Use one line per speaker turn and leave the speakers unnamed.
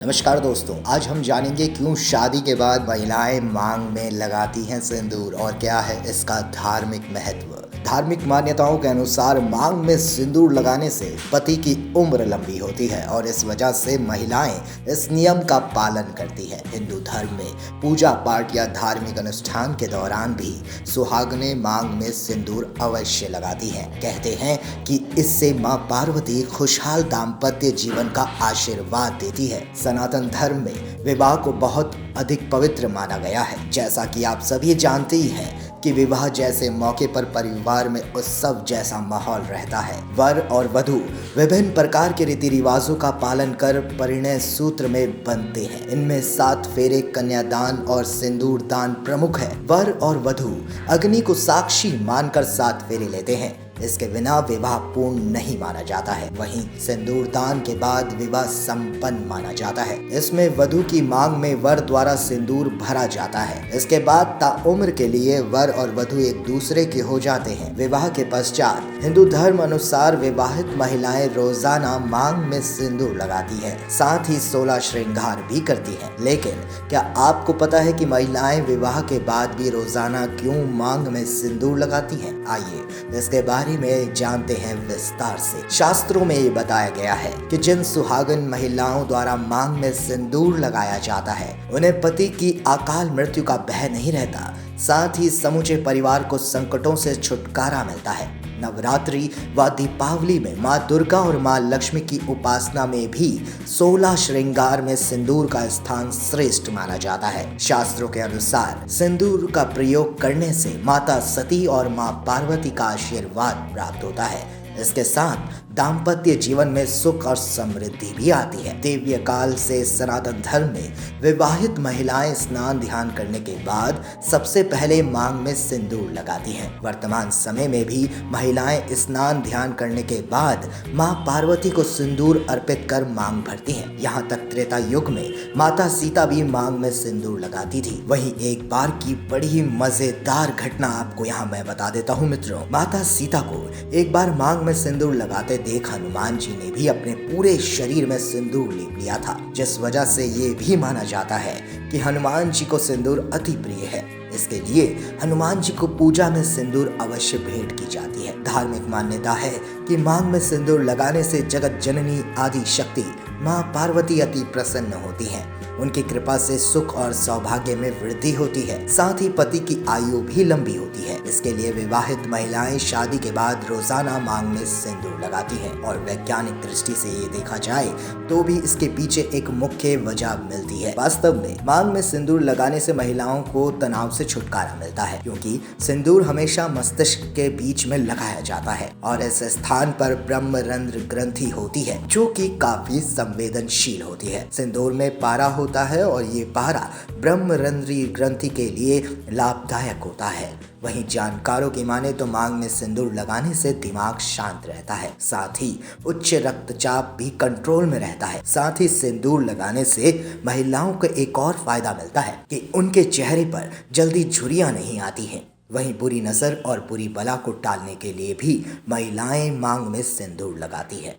नमस्कार दोस्तों, आज हम जानेंगे क्यों शादी के बाद महिलाएं मांग में लगाती हैं सिंदूर और क्या है इसका धार्मिक महत्व। धार्मिक मान्यताओं के अनुसार मांग में सिंदूर लगाने से पति की उम्र लंबी होती है और इस वजह से महिलाएं इस नियम का पालन करती हैं। हिंदू धर्म में पूजा पाठ या धार्मिक अनुष्ठान के दौरान भी सुहागनें मांग में सिंदूर अवश्य लगाती हैं। कहते हैं कि इससे मां पार्वती खुशहाल दाम्पत्य जीवन का आशीर्वाद देती है। सनातन धर्म में विवाह को बहुत अधिक पवित्र माना गया है। जैसा कि आप सभी जानते ही हैं कि विवाह जैसे मौके पर परिवार में उत्सव जैसा माहौल रहता है। वर और वधू विभिन्न प्रकार के रीति रिवाजों का पालन कर परिणय सूत्र में बंधते हैं। इनमें 7 फेरे, कन्यादान और सिंदूर दान प्रमुख है। वर और वधू अग्नि को साक्षी मानकर 7 फेरे लेते हैं। इसके बिना विवाह पूर्ण नहीं माना जाता है। वहीं सिंदूर दान के बाद विवाह संपन्न माना जाता है। इसमें वधू की मांग में वर द्वारा सिंदूर भरा जाता है। इसके बाद ताउम्र के लिए वर और वधू एक दूसरे के हो जाते हैं। विवाह के पश्चात हिंदू धर्म अनुसार विवाहित महिलाएं रोजाना मांग में सिंदूर लगाती है, साथ ही 16 श्रृंगार भी करती है। लेकिन क्या आपको पता है कि महिलाएं विवाह के बाद भी रोजाना क्यों मांग में सिंदूर लगाती हैं? आइए इसके बारे में जानते हैं विस्तार से। शास्त्रों में ये बताया गया है कि जिन सुहागन महिलाओं द्वारा मांग में सिंदूर लगाया जाता है उन्हें पति की अकाल मृत्यु का भय नहीं रहता, साथ ही समूचे परिवार को संकटों से छुटकारा मिलता है। नवरात्रि व दीपावली में माँ दुर्गा और माँ लक्ष्मी की उपासना में भी 16 श्रृंगार में सिंदूर का स्थान श्रेष्ठ माना जाता है। शास्त्रों के अनुसार सिंदूर का प्रयोग करने से माता सती और माँ पार्वती का आशीर्वाद प्राप्त होता है। इसके साथ दाम्पत्य जीवन में सुख और समृद्धि भी आती है। दिव्य काल से सनातन धर्म में विवाहित महिलाएं स्नान ध्यान करने के बाद सबसे पहले मांग में सिंदूर लगाती हैं। वर्तमान समय में भी महिलाएं स्नान ध्यान करने के बाद मां पार्वती को सिंदूर अर्पित कर मांग भरती हैं। यहाँ तक त्रेता युग में माता सीता भी मांग में सिंदूर लगाती थी। वहीं एक बार की बड़ी ही मजेदार घटना आपको यहाँ मैं बता देता हूँ मित्रों। माता सीता को एक बार मांग में सिंदूर लगाते देख हनुमान जी ने भी अपने पूरे शरीर में सिंदूर लेप लिया था, जिस वजह से ये भी माना जाता है कि हनुमान जी को सिंदूर अति प्रिय है। इसके लिए हनुमान जी को पूजा में सिंदूर अवश्य भेंट की जाती है। धार्मिक मान्यता है कि मांग में सिंदूर लगाने से जगत जननी आदि शक्ति माँ पार्वती अति प्रसन्न होती हैं। उनकी कृपा से सुख और सौभाग्य में वृद्धि होती है, साथ ही पति की आयु भी लंबी होती है। इसके लिए विवाहित महिलाएं शादी के बाद रोजाना मांग में सिंदूर लगाती हैं और वैज्ञानिक दृष्टि से ये देखा जाए तो भी इसके पीछे एक मुख्य वजह मिलती है। वास्तव में मांग में सिंदूर लगाने से महिलाओं को तनाव से छुटकारा मिलता है, क्योंकि सिंदूर हमेशा मस्तिष्क के बीच में लगाया जाता है और इस स्थान पर ब्रह्मरंध्र ग्रंथि होती है जो कि काफी संवेदनशील होती है। सिंदूर में पारा होता है और ये पारा ब्रह्मरंध्रीय ग्रंथि के लिए लाभदायक होता है। वहीं जानकारों की माने तो मांग में सिंदूर लगाने से दिमाग शांत रहता है, साथ ही उच्च रक्तचाप भी कंट्रोल में रहता है। साथ ही सिंदूर लगाने से महिलाओं को एक और फायदा मिलता है कि उनके चेहरे पर जल्दी झुर्रियां नहीं आती हैं। वहीं बुरी नजर और बुरी बला को टालने के लिए भी महिलाएं मांग में सिंदूर लगाती है।